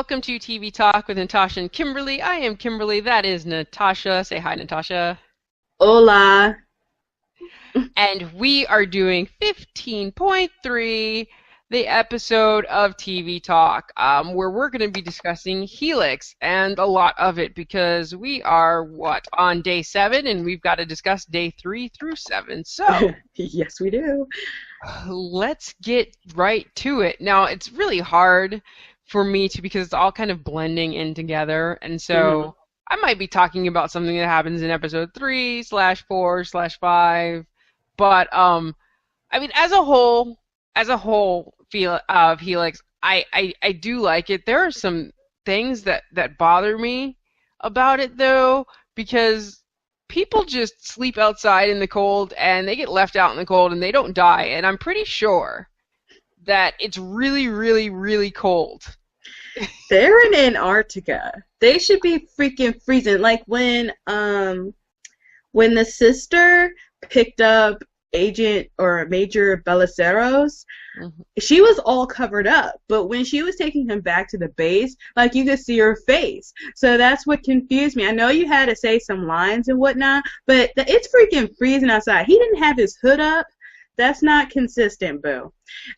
welcome to TV Talk with Natasha and Kimberly. I am Kimberly. That is Natasha. Say hi, Natasha. Hola. And we are doing 15.3, the episode of TV Talk, where we're going to be discussing Helix and a lot of it because we are, on day 7, and we've got to discuss day 3 through 7. So, Yes, we do. let's get right to it. Now, it's really hard for me to because it's all kind of blending in together, and hmm so I might be talking about something that happens in episode 3/4/5, but I mean, as a whole, feel of Helix, I do like it. There are some things that bother me about it though, because people just sleep outside in the cold and they get left out in the cold and they don't die, and I'm pretty sure that it's really, really, really cold. They're in Antarctica. They should be freaking freezing. Like when the sister picked up Agent or Major Belisaros, Mhm. she was all covered up. But when she was taking him back to the base, like you could see her face. So that's what confused me. I know you had to say some lines and whatnot, but it's freaking freezing outside. He didn't have his hood up. That's not consistent, boo.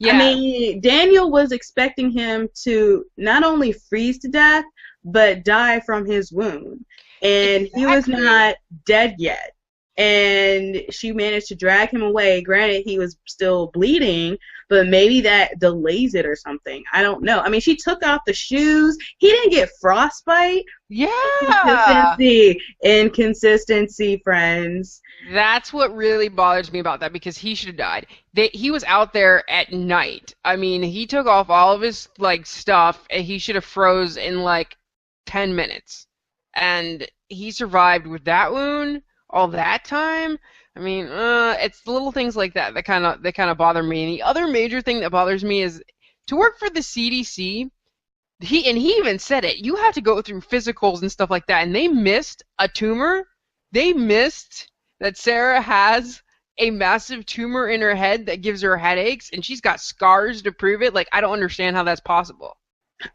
I Yeah, mean, Daniel was expecting him to not only freeze to death, but die from his wound. And he was exactly. not dead yet. And she managed to drag him away. Granted, he was still bleeding, but maybe that delays it or something. I don't know. I mean, she took off the shoes. He didn't get frostbite. Yeah. Inconsistency, friends. That's what really bothers me about that because he should have died. He was out there at night. I mean, he took off all of his like stuff and he should have froze in like 10 minutes. And he survived with that wound all that time. I mean, it's the little things like that that kind of bother me. And the other major thing that bothers me is to work for the CDC. He even said it. You have to go through physicals and stuff like that, and they missed a tumor. They missed that Sarah has a massive tumor in her head that gives her headaches, and she's got scars to prove it. Like, I don't understand how that's possible.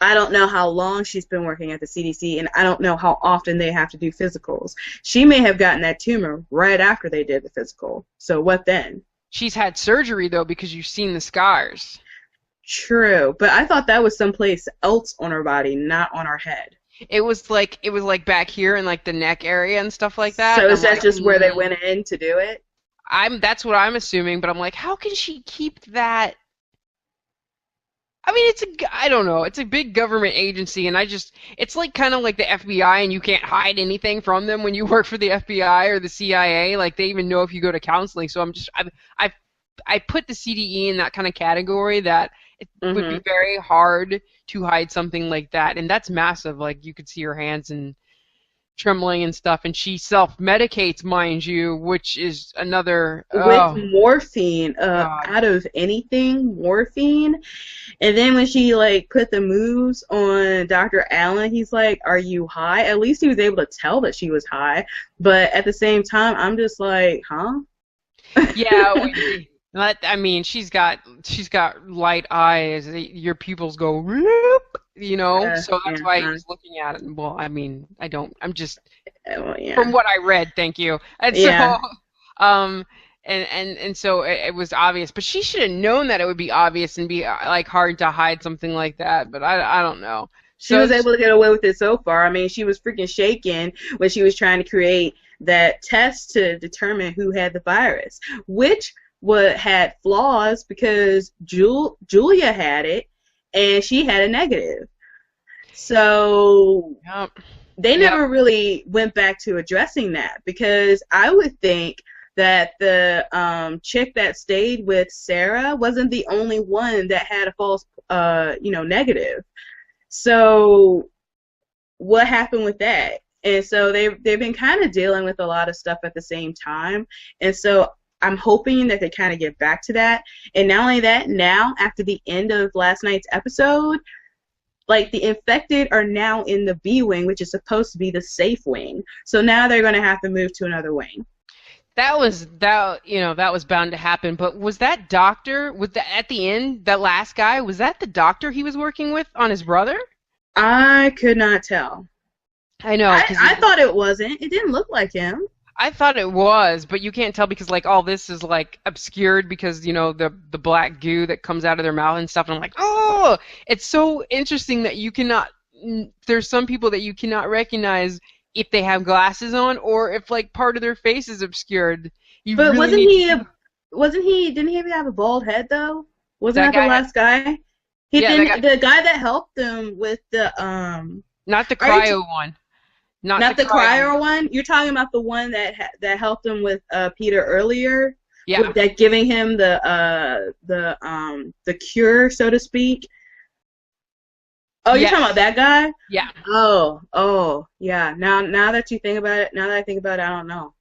I don't know how long she's been working at the CDC, and I don't know how often they have to do physicals. She may have gotten that tumor right after they did the physical. So what then? She's had surgery though because you've seen the scars. True, but I thought that was someplace else on her body, not on her head. It was like back here in like the neck area and stuff like that. So And is I'm that like, just where they went in to do it? that's what I'm assuming, but I'm like, how can she keep that? I mean, I don't know. It's a big government agency, and it's like kind of like the FBI, and you can't hide anything from them when you work for the FBI or the CIA. Like they even know if you go to counseling. So I put the CDE in that kind of category that it would be hmm very hard to hide something like that, and that's massive. Like you could see her hands and trembling and stuff, and she self-medicates, mind you, which is another. With Oh morphine, God. out of anything, morphine. And then when she like put the moves on Dr. Allen, he's like, "Are you high?" At least he was able to tell that she was high. But at the same time, I'm just like, huh? Yeah, I mean, she's got light eyes. Your pupils go whoop, so that's Yeah. why he's looking at it. Well, I mean, I don't. I'm just Well, yeah. from what I read. Thank you. And so, Yeah. um, and so it was obvious, but she should have known that it would be obvious and be like hard to hide something like that. But I don't know. She So was able to get away with it so far. I mean, she was freaking shaken when she was trying to create that test to determine who had the virus, which had flaws because Julia had it and she had a negative. So yep, they yep. never really went back to addressing that because I would think that the chick that stayed with Sarah wasn't the only one that had a false, negative. So what happened with that? And so they've been kind of dealing with a lot of stuff at the same time. And so I'm hoping that they kind of get back to that. And not only that, now after the end of last night's episode, like the infected are now in the B wing, which is supposed to be the safe wing. So now they're going to have to move to another wing. That was bound to happen. But was that doctor? Was that at the end? That last guy was that the doctor he was working with on his brother? I could not tell. I know, I, because I thought it wasn't. It didn't look like him. I thought it was, but you can't tell because like all this is like obscured because the black goo that comes out of their mouth and stuff. And I'm like, oh, it's so interesting that you cannot. There's some people that you cannot recognize if they have glasses on or if like part of their face is obscured. You But really wasn't need he? to. Wasn't he? Didn't he have a bald head though? Wasn't That that the guy had, last guy? He yeah, that didn't. guy, The guy that helped him with the not the Are you cryo one, not the not the cryo crier one. one? You're talking about the one that helped him with Peter earlier, Yeah, with that giving him the cure, so to speak. Oh, you're talking about yes, that guy? yeah. Oh, yeah. Now that you think about it, now that I think about it, I don't know.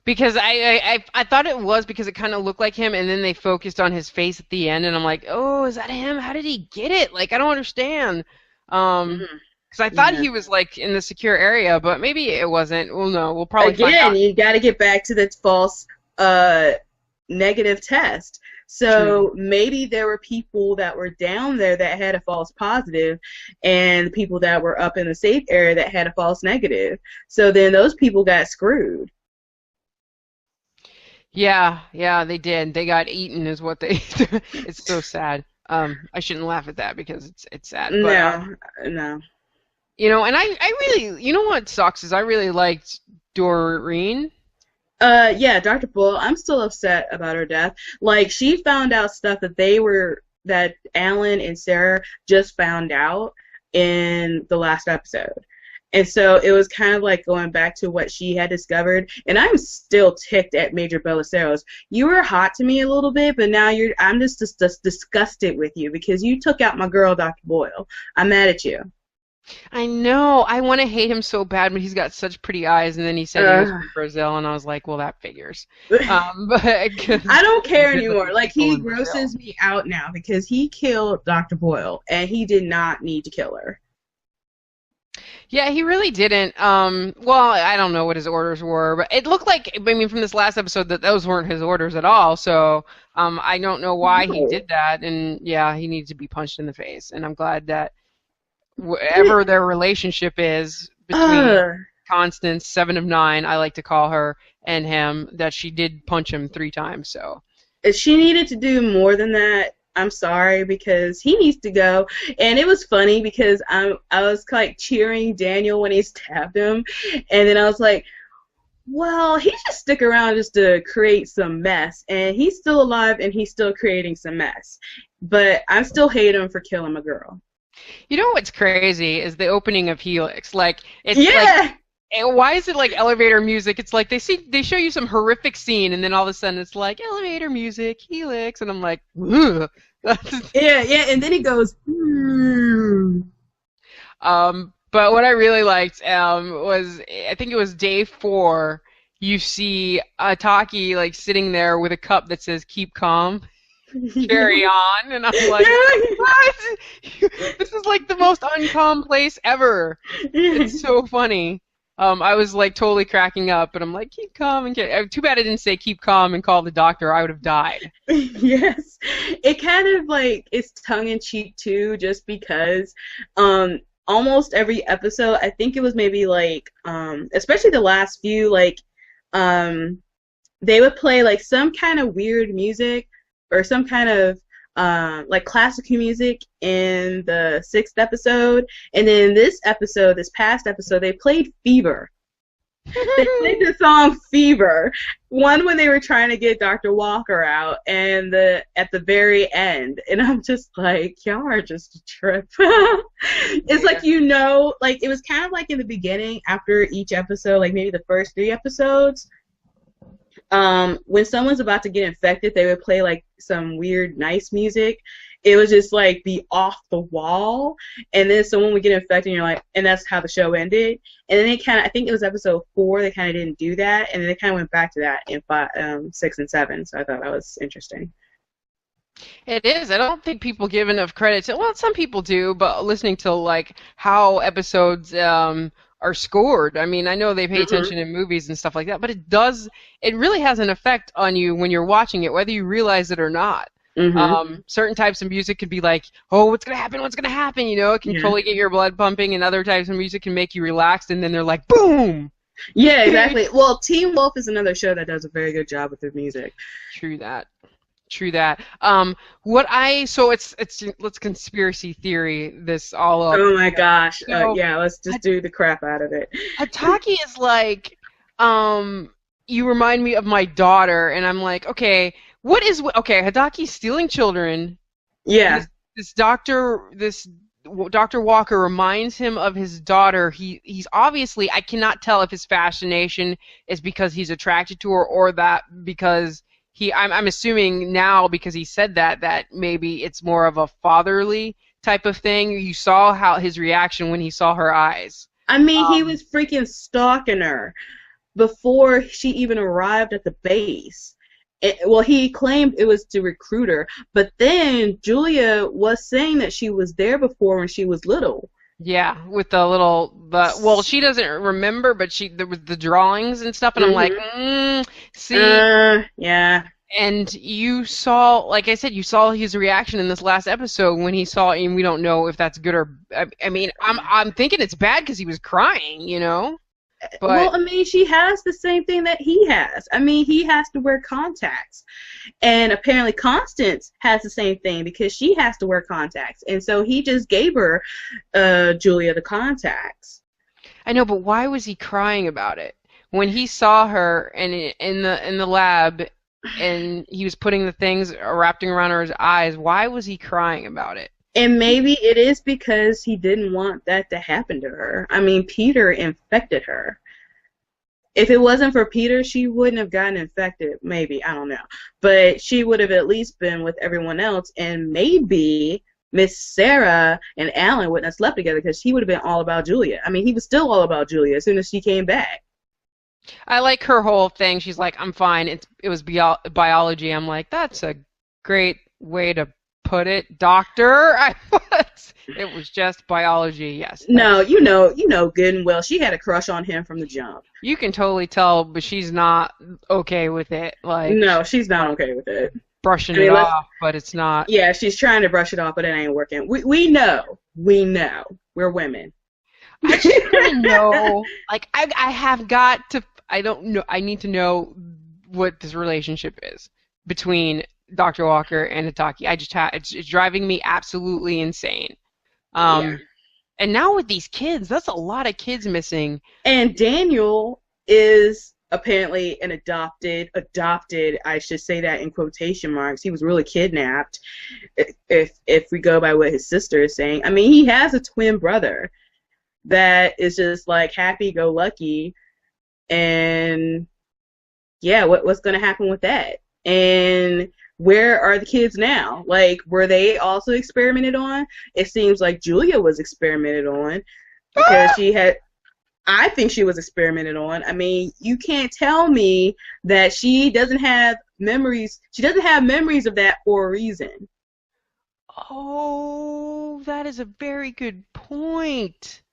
Because I thought it was because it kind of looked like him, and then they focused on his face at the end, and I'm like, oh, is that him? How did he get it? Like, I don't understand. Um, Mm, because I thought yeah. he was like in the secure area, but maybe it wasn't. Well, no, we'll probably find Again, out. you got to get back to the false uh, negative test. True. So maybe there were people that were down there that had a false positive, and people that were up in the safe area that had a false negative. So then those people got screwed. Yeah, yeah, they did. They got eaten, is what they. It's so sad. I shouldn't laugh at that because it's sad, but No, no. and I really, what sucks is I really liked Doreen. Yeah, Dr. Bull, I'm still upset about her death. Like, she found out stuff that Alan and Sarah just found out in the last episode. And so it was kind of like going back to what she had discovered. And I'm still ticked at Major Belisaros. You were hot to me a little bit, but now I'm just disgusted with you because you took out my girl, Dr. Boyle. I'm mad at you. I know. I want to hate him so bad, but he's got such pretty eyes. And then he said he was Uh, from Brazil, and I was like, well, that figures. But I don't care biblical anymore. Like, people he in Brazil. grosses me out now because he killed Dr. Boyle, and he did not need to kill her. Yeah, he really didn't. Well, I don't know what his orders were, but it looked like, I mean, from this last episode that those weren't his orders at all. So, I don't know why he No. did that. And yeah, he needs to be punched in the face. And I'm glad that whatever their relationship is between Uh, Constance, 7 of 9, I like to call her, and him, that she did punch him 3 times. So, if she needed to do more than that, I'm sorry because he needs to go. And it was funny because I was like cheering Daniel when he stabbed him, and then I was like, well, he just stick around just to create some mess, and he's still alive and he's still creating some mess. But I still hate him for killing a girl. you know what's crazy is the opening of Helix. Like, it's like, Yeah. why is it like elevator music? It's like they show you some horrific scene, and then all of a sudden it's like elevator music, Helix, and I'm like, ugh. Yeah, and then he goes, hmm. But what I really liked was, I think it was day 4. You see Taki like sitting there with a cup that says "Keep calm, carry on," and I'm like, what? This is like the most uncalm place ever. Yeah. It's so funny. I was like totally cracking up, but I'm like, keep calm and too bad I didn't say keep calm and call the doctor. I would have died. Yes, it kind of like it's tongue in cheek too, just because almost every episode, I think it was maybe like especially the last few, like they would play like some kind of weird music or some kind of like classical music in the 6th episode, and then this past episode, they played Fever. They played the song Fever, one when they were trying to get Dr. Walker out, and at the very end. And I'm just like, y'all are just a trip. It's Yeah. like, like it was kind of like in the beginning, after each episode, like maybe the first 3 episodes, when someone's about to get infected, they would play like some weird nice music. It was just like the off the wall, and then someone would get infected, and you're like, and that's how the show ended. And then they kind of, I think it was episode 4, they kind of didn't do that, and then they kind of went back to that in 6 and 7. So I thought that was interesting. It is. I don't think people give enough credit to. Well, some people do, but listening to like how episodes are scored. I mean, I know they pay Hmm. attention in movies and stuff like that, but it does. It really has an effect on you when you're watching it, whether you realize it or not. Mhm. Certain types of music could be like, oh, what's gonna happen? What's gonna happen? You know, it can Yeah. totally get your blood pumping, and other types of music can make you relaxed, and then they're like, boom. Yeah, exactly. Well, Teen Wolf is another show that does a very good job with their music. True that. True that. What I so it's let's conspiracy theory this all up. Oh my gosh. So Yeah, let's just do the crap out of it. Hataki is like, you remind me of my daughter, and I'm like, okay, okay, Hataki's stealing children. Yeah. This Dr. Walker reminds him of his daughter. He's obviously, I cannot tell if his fascination is because he's attracted to her or that because I'm assuming now because he said that maybe it's more of a fatherly type of thing. You saw how his reaction when he saw her eyes. I mean, he Um, was freaking stalking her before she even arrived at the base. Well, he claimed it was to recruit her, but then Julia was saying that she was there before when she was little. yeah, with well, she doesn't remember, but there was the drawings and stuff, and I'm like, Mhm. see. Yeah. And you saw, like I said, you saw his reaction in this last episode when he saw, and we don't know if that's good or. I mean, I'm thinking it's bad because he was crying, you know. But Well, I mean, she has the same thing that he has. I mean, he has to wear contacts. And apparently Constance has the same thing because she has to wear contacts. And so he just gave her, Julia, the contacts. I know, but why was he crying about it when he saw her and in the lab, and he was putting the things wrapping around her eyes? Why was he crying about it? And maybe it is because he didn't want that to happen to her. I mean, Peter infected her. If it wasn't for Peter, she wouldn't have gotten infected. Maybe, I don't know. But she would have at least been with everyone else, and maybe Miss Sarah and Alan wouldn't have slept together because he would have been all about Julia. I mean, he was still all about Julia as soon as she came back. I like her whole thing. She's like, I'm fine. It was biology. I'm like, that's a great way to put it, doctor. It was just biology. Yes. No, you know good and well she had a crush on him from the jump. You can totally tell, but she's not okay with it. Like, No, she's not okay with it. brushing I mean, it off, but it's not. yeah, she's trying to brush it off, but it ain't working. We know. We're women. I just want to know, like, I have got to, I don't know, I need to know what this relationship is between Dr. Walker and Hitaki. It's driving me absolutely insane. Yeah. And now with these kids, that's a lot of kids missing. And Daniel is apparently an adopted, I should say that in quotation marks. He was really kidnapped, if we go by what his sister is saying. I mean, he has a twin brother that is just like happy-go-lucky, and yeah, what's going to happen with that? And where are the kids now? Like, were they also experimented on? It seems like Julia was experimented on because she had. I think she was experimented on. I mean, you can't tell me that she doesn't have memories. She doesn't have memories of that for a reason. Oh, that is a very good point.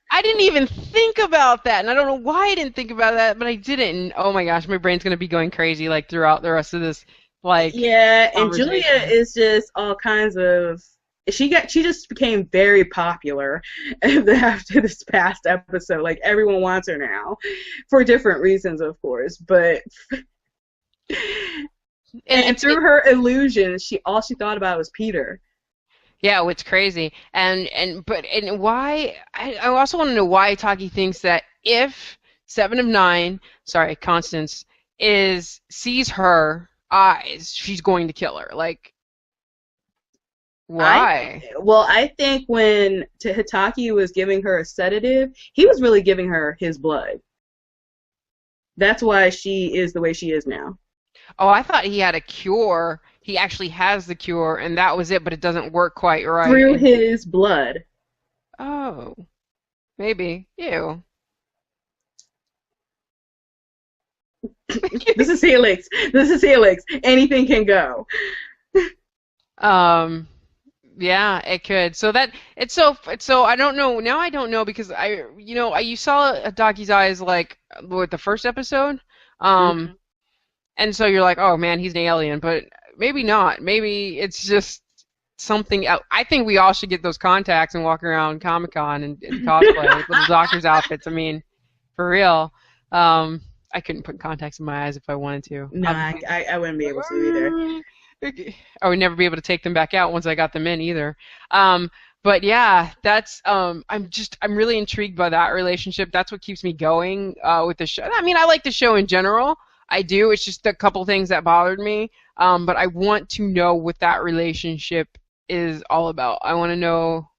I didn't even think about that, and I don't know why I didn't think about that, but I didn't. And oh my gosh, my brain's gonna be going crazy like throughout the rest of this Yeah, and Julia conversation. is just all kinds of. She just became very popular after this past episode. Like everyone wants her now, for different reasons, of course. But and through her illusions, all she thought about was Peter. Yeah, it's crazy. And why I also want to know why Taki thinks that if Seven of Nine, sorry, Constance, sees her eyes, she's going to kill her. Like, why? I think when Hitaki was giving her a sedative, he was really giving her his blood. That's why she is the way she is now. Oh, I thought he had a cure. He actually has the cure, and that was it, but it doesn't work quite right. Through his blood. Oh, maybe. Ew. This is Helix. This is Helix. Anything can go. Yeah, it could. So I don't know. Now I don't know because you saw a Doki's eyes like with the first episode. Mm-hmm. And so you're like, oh man, he's an alien. But maybe not. Maybe it's just something else. I think we all should get those contacts and walk around Comic-Con and cosplay with little doctor's outfits. I mean, for real. I couldn't put contacts in my eyes if I wanted to. No, I wouldn't be able to either. I would never be able to take them back out once I got them in either. But yeah, that's I'm really intrigued by that relationship. That's what keeps me going with the show. I mean, I like the show in general. I do. It's just a couple things that bothered me. But I want to know what that relationship is all about. I want to know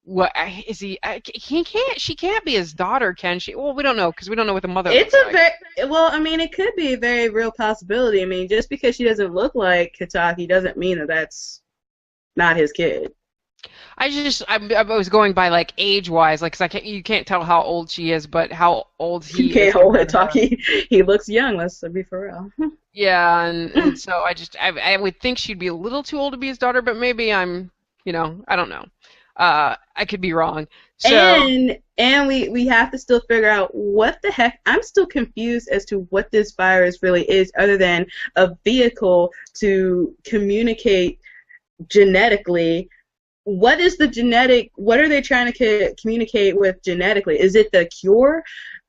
what is he? She can't be his daughter, can she? Well, we don't know because we don't know what the mother. It's looks like. well. I mean, it could be a very real possibility. I mean, just because she doesn't look like Kitaki doesn't mean that that's not his kid. I was going by like age-wise, like, 'cause you can't tell how old she is, but how old he is. You can't hold it, Taki. He looks young. Let's be for real. Yeah, and so I would think she'd be a little too old to be his daughter, but maybe I'm, I don't know. I could be wrong. So, and we have to still figure out what the heck. I'm still confused as to what this virus really is, other than a vehicle to communicate genetically. What is the genetic? What are they trying to communicate with genetically? Is it the cure?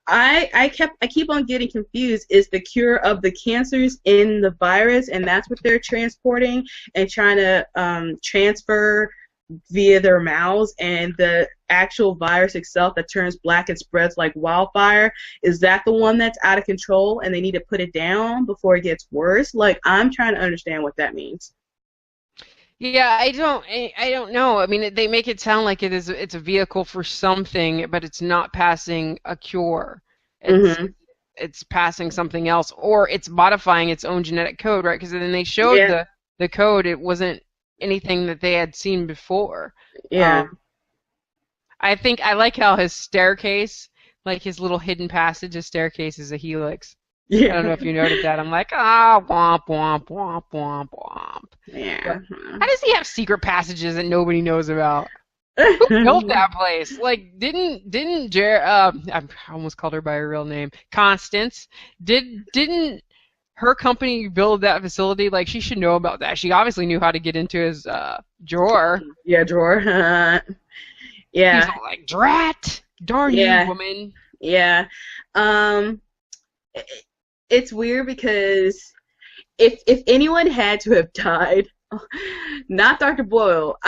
I keep on getting confused. Is the cure of the cancers in the virus, and that's what they're transporting and trying to transfer via their mouths, and the actual virus itself that turns black and spreads like wildfire, is that the one that's out of control and they need to put it down before it gets worse? Like, I'm trying to understand what that means. yeah, I don't know. I mean, they make it sound like it's a vehicle for something, but it's not passing a cure. It's passing something else, or it's modifying its own genetic code, right? Because then they showed the code. It wasn't anything that they had seen before. Yeah. I think I like how his staircase, like his little hidden passage, his staircase is a helix. Yeah. I don't know if you noted that. I'm like, womp, womp, womp, womp, womp. Yeah. How does he have secret passages that nobody knows about? Who built that place? Like, didn't I almost called her by her real name, Constance. Didn't her company build that facility? Like, she should know about that. She obviously knew how to get into his drawer. Yeah, drawer. Yeah. He's all like, drat! Darn you, woman. Yeah. It's weird because if anyone had to have died, not Dr. Boyle,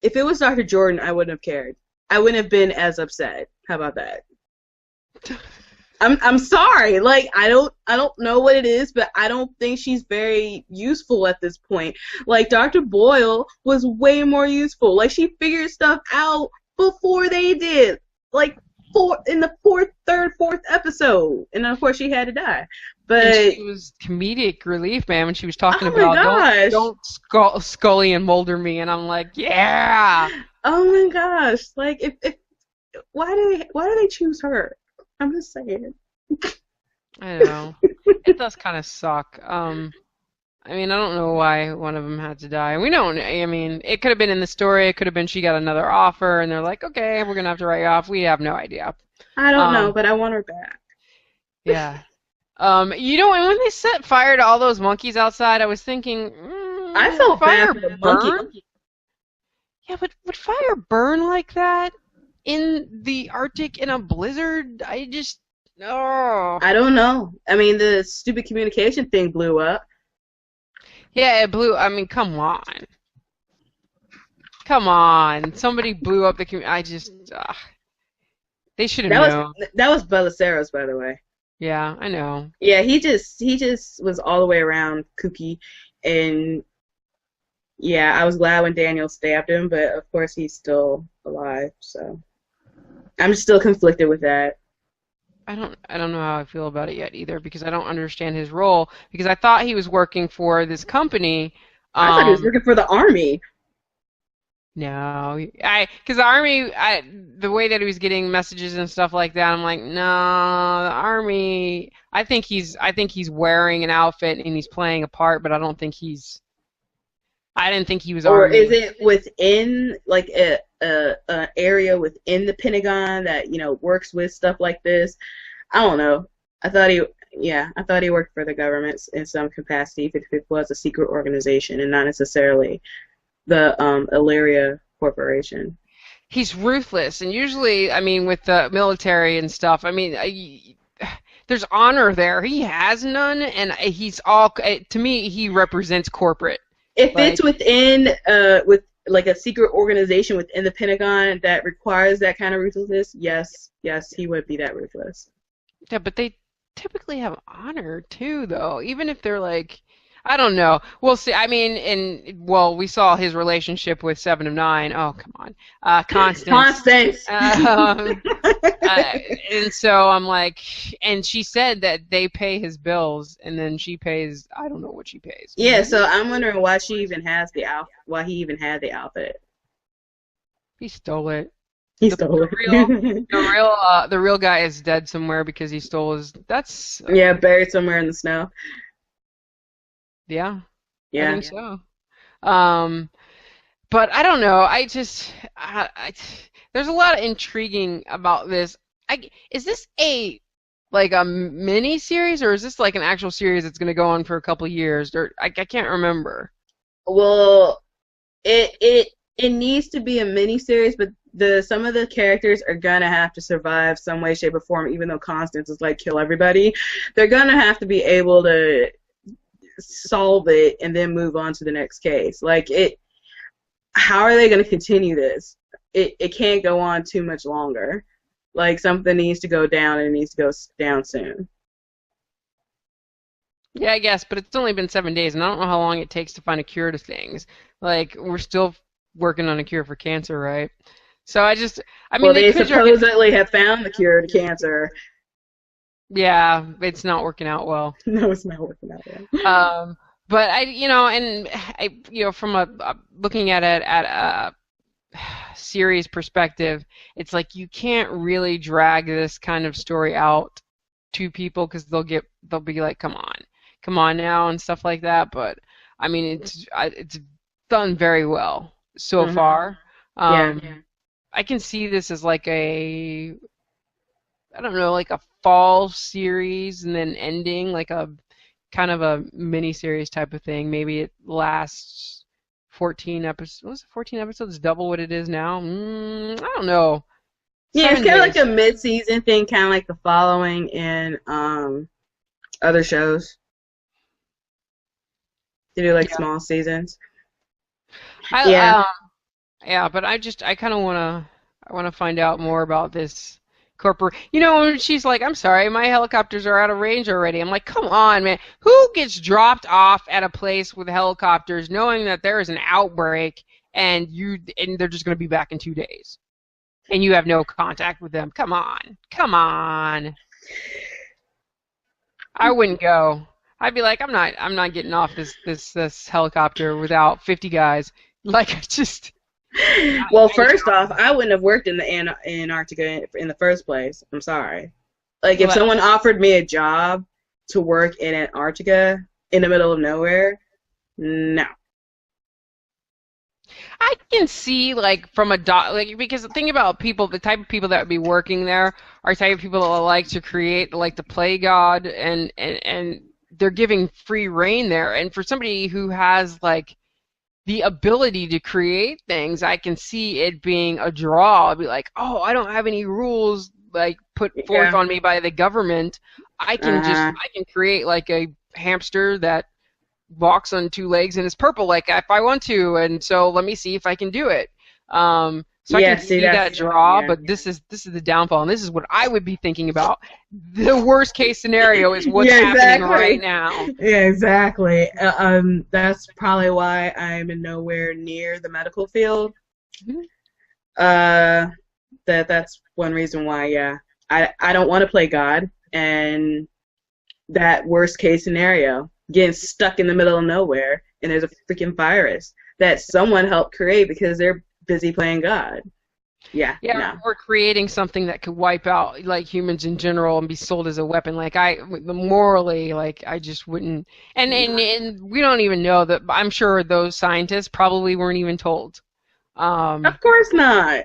if it was Dr. Jordan, I wouldn't have cared. I wouldn't have been as upset. How about that? I'm sorry. Like, I don't know what it is, but I don't think she's very useful at this point. Like, Dr. Boyle was way more useful. Like, she figured stuff out before they did. Like, in the fourth episode, and of course she had to die. But and she was comedic relief, man, when she was talking about don't Scully and Mulder me, and I'm like, yeah. Oh my gosh! Like, if why do they choose her? I'm just saying. I know. It does kind of suck. I mean, I don't know why one of them had to die. We don't. I mean, it could have been in the story. It could have been she got another offer, and they're like, okay, we're gonna have to write you off. We have no idea. I don't know, but I want her back. Yeah. And when they set fire to all those monkeys outside, I was thinking, I felt bad for the monkey. Yeah, but would fire burn like that in the Arctic in a blizzard? I don't know. I mean, the stupid communication thing blew up. Yeah, it blew. I mean, come on. Come on. Somebody blew up the they should have known. That was Belisaros, by the way. Yeah, I know. Yeah, he just was all the way around kooky, and yeah, I was glad when Daniel stabbed him, but of course he's still alive, so I'm still conflicted with that. I don't know how I feel about it yet either, because I don't understand his role, because I thought he was working for this company. I thought he was working for the army. No, because the army, the way that he was getting messages and stuff like that, I'm like, no, the army. I think he's wearing an outfit and he's playing a part, but I don't think he's. I didn't think he was. Or army. Is it within like a area within the Pentagon that works with stuff like this? I don't know. I thought yeah, I thought he worked for the government in some capacity if it was a secret organization and not necessarily the Illyria Corporation. He's ruthless, and usually, I mean, with the military and stuff, I mean, there's honor there. He has none, and he's all. To me, he represents corporate. If Like, it's within with like a secret organization within the Pentagon that requires that kind of ruthlessness, yes, he would be that ruthless. yeah, but they typically have honor too, though. Even if they're like, I don't know. We'll see. I mean, well, we saw his relationship with Seven of Nine. Oh, come on, Constance. Constance. Um, uh, and so I'm like, and she said that they pay his bills, and then she pays. I don't know what she pays. Yeah, so I'm wondering why she even has the why he even had the outfit. He stole it. He The, stole the real, it. the real guy is dead somewhere because he stole his. That's Yeah, buried somewhere in the snow. yeah, I Yeah. think so. Um, but I don't know. There's a lot of intriguing about this. Is this like a mini series, or is this like an actual series that's going to go on for a couple years? Or I can't remember. Well, it needs to be a mini series, but some of the characters are gonna have to survive some way, shape, or form. Even though Constance is like kill everybody, they're gonna have to be able to solve it and then move on to the next case. Like it, how are they gonna continue this? It can't go on too much longer. Like something needs to go down and it needs to go down soon. Yeah, I guess, but it's only been 7 days, and I don't know how long it takes to find a cure to things. Like we're still working on a cure for cancer, right? So I mean, Well, they they could supposedly have found the cure to cancer. yeah, it's not working out well. No, it's not working out well. But and from looking at it at a series perspective, it's like you can't really drag this kind of story out to people because they'll be like, come on now, and stuff like that. But I mean, it's done very well so Mhm. far. Yeah. I can see this as like I don't know, like a fall series and then ending like a kind of a mini series type of thing. Maybe it lasts 14 episodes. Was it 14 episodes? Double what it is now? I don't know. Yeah, it's 7 kind of like days. a mid-season thing, kind of like the following in other shows. They do like Yeah. small seasons. I Yeah. yeah, but I kind of wanna find out more about this corporate. When she's like, "I'm sorry, my helicopters are out of range already." I'm like, "Come on, man. Who gets dropped off at a place with helicopters knowing that there is an outbreak and they're just going to be back in 2 days and you have no contact with them? Come on. Come on." I wouldn't go. I'd be like, I'm not getting off this helicopter without 50 guys. Like Well, I just first off, I wouldn't have worked in the Antarctica in the first place. I'm sorry. Like, if well, someone offered me a job to work in Antarctica in the middle of nowhere, no. I can see like from a like because the thing about people, the type of people that would be working there are type of people that like to create like the play god and they're giving free reign there. And for somebody who has like the ability to create things, I can see it being a draw. I'd be like, oh, I don't have any rules like put forth Yeah. on me by the government. Uh-huh. I can create like a hamster that walks on 2 legs and is purple like if I want to, and so let me see if I can do it. So I Yeah, can see, see that that's, draw, yeah. but this is the downfall, and this is what I would be thinking about. The worst case scenario is what's Yeah, happening exactly. right now. Yeah, exactly. That's probably why I'm in nowhere near the medical field. Mhm. That's one reason why, yeah. I don't want to play God, and that worst case scenario, getting stuck in the middle of nowhere, and there's a freaking virus that someone helped create because they're busy playing God. Yeah, Yeah, no. or creating something that could wipe out like humans in general and be sold as a weapon. Like morally, like I just wouldn't. And we don't even know that. I'm sure those scientists probably weren't even told. Um, Of course not.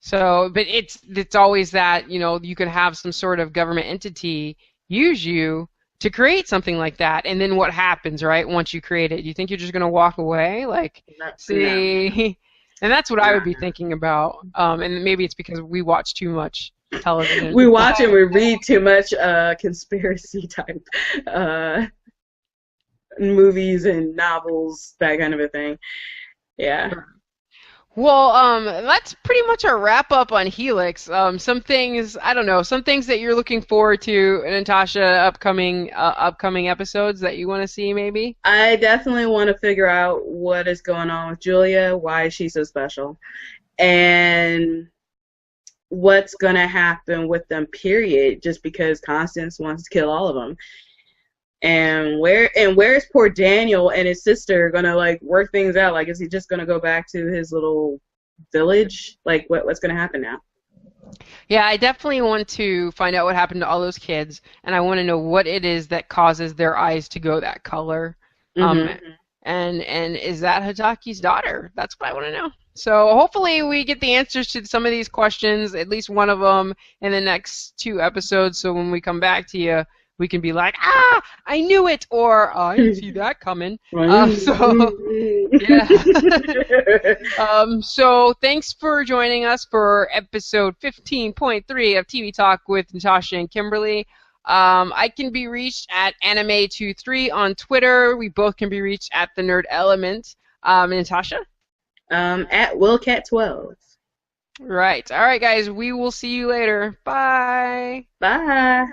So, but it's always that, you could have some sort of government entity use you to create something like that, and then what happens, right? Once you create it, you think you're just gonna walk away? Like, No, no, see, and that's what I would no. be thinking about. And maybe it's because we watch too much television. We watch and we read too much conspiracy type movies and novels, that kind of a thing. Yeah. Well, that's pretty much a wrap up on Helix. Some things, I don't know, some things that you're looking forward to, Natasha, upcoming episodes that you want to see, maybe. I definitely want to figure out what is going on with Julia, why she's so special, and what's going to happen with them, period, just because Constance wants to kill all of them. Where's poor Daniel and his sister gonna like work things out? Like, is he just gonna go back to his little village? Like, what's gonna happen now? Yeah, I definitely want to find out what happened to all those kids, and I want to know what it is that causes their eyes to go that color. Um, Mm-hmm. and is that Hitaki's daughter? That's what I want to know. So hopefully we get the answers to some of these questions, at least one of them, in the next 2 episodes. So when we come back to you, we can be like, ah, I knew it, or I didn't see that coming. So yeah. So thanks for joining us for episode 15.3 of TV Talk with Natasha and Kimberly. I can be reached at anime23 on Twitter. We both can be reached at the Nerd Element. Natasha? At Willcat12. Right. All right, guys. We will see you later. Bye. Bye.